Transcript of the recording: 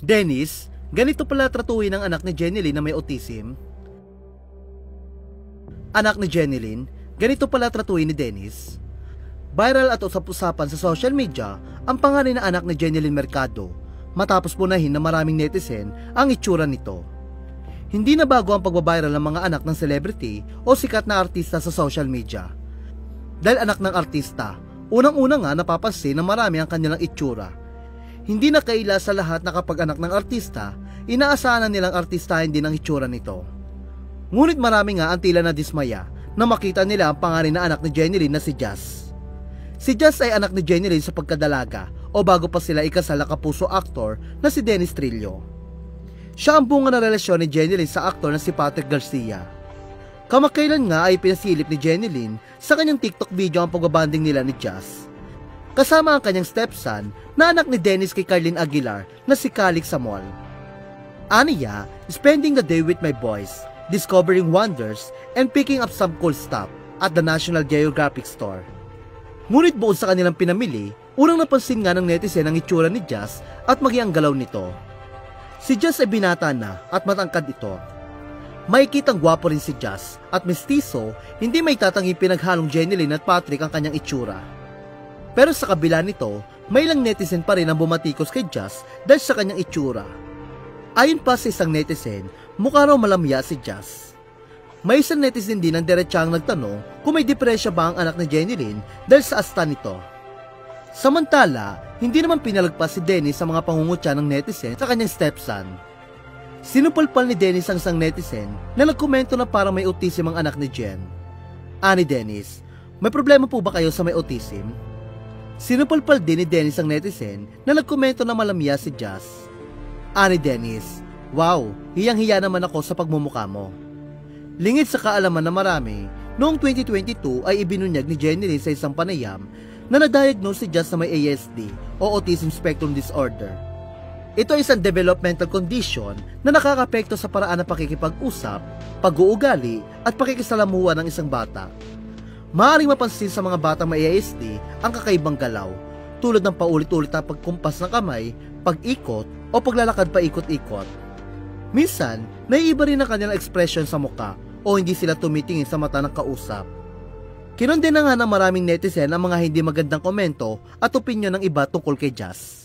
Dennis, ganito pala tratuhin ang anak ni Jenilyn na may autism. Anak ni Jenilyn, ganito pala tratuhin ni Dennis. Viral at usap-usapan sa social media ang pangalan na anak ni Jenilyn Mercado matapos punahin ng maraming netizen ang itsura nito. Hindi na bago ang pagbabiral ng mga anak ng celebrity o sikat na artista sa social media. Dahil anak ng artista, unang-una nga napapansin ng marami ang kanilang itsura. Hindi na kaila sa lahat na kapag anak ng artista, inaasahan nilang artistahin din ang itsura nito. Ngunit marami nga ang tila na dismaya na makita nila ang pangalan na anak ni Jenilyn na si Jazz. Si Jazz ay anak ni Jenilyn sa pagkadalaga o bago pa sila ikasal na kapuso actor na si Dennis Trillo. Siya ang bunga ng relasyon ni Jenilyn sa aktor na si Patrick Garcia. Kamakailan nga ay pinasilip ni Jenilyn sa kanyang TikTok video ang pagbabanding nila ni Jazz. Kasama ang kanyang stepson na anak ni Dennis kay Carlin Aguilar na si Calix Samuel. Aniya, spending the day with my boys, discovering wonders and picking up some cool stuff at the National Geographic store. Ngunit bukod sa kanilang pinamili, unang napansin nga ng netizen ang itsura ni Jazz at maging ang galaw nito. Si Jazz ay binata na at matangkad ito. Makikitang gwapo rin si Jazz at mestizo, hindi may tatanging pinaghalong Jenilyn at Patrick ang kanyang itsura. Pero sa kabila nito, may ilang netizen pa rin ang bumatikos kay Jazz dahil sa kanyang itsura. Ayon pa sa isang netizen, mukha raw malamya si Jazz. May isang netizen din ang diretsang nagtanong kung may depresya ba ang anak ni Jenilyn dahil sa asta nito. Samantala, hindi naman pinalagpas si Dennis sa mga pangungutya ng netizen sa kanyang stepson. Sinupalpal ni Dennis ang isang netizen na nagkomento na parang may autism ang anak ni Jen. Ani Dennis, may problema po ba kayo sa may autism? Sinupalpal din ni Dennis ang netizen na nagkomento na malamya si Jazz. Ani Dennis, wow, hiyang-hiya naman ako sa pagmumukha mo. Lingid sa kaalaman na marami, noong 2022 ay ibinunyag ni Jenilyn sa isang panayam na na-diagnose si Jazz na may ASD o Autism Spectrum Disorder. Ito ay isang developmental condition na nakakapekto sa paraan ng pakikipag-usap, pag-uugali at pakikisalamuha ng isang bata. Maaaring mapansin sa mga batang may ASD ang kakaibang galaw, tulad ng paulit-ulit na pagkumpas ng kamay, pag-ikot o paglalakad paikot-ikot. Minsan, naiiba rin ang kanilang ekspresyon sa muka o hindi sila tumitingin sa mata ng kausap. Kinonde na nga ng maraming netizen ang mga hindi magandang komento at opinyon ng iba tungkol kay Jazz.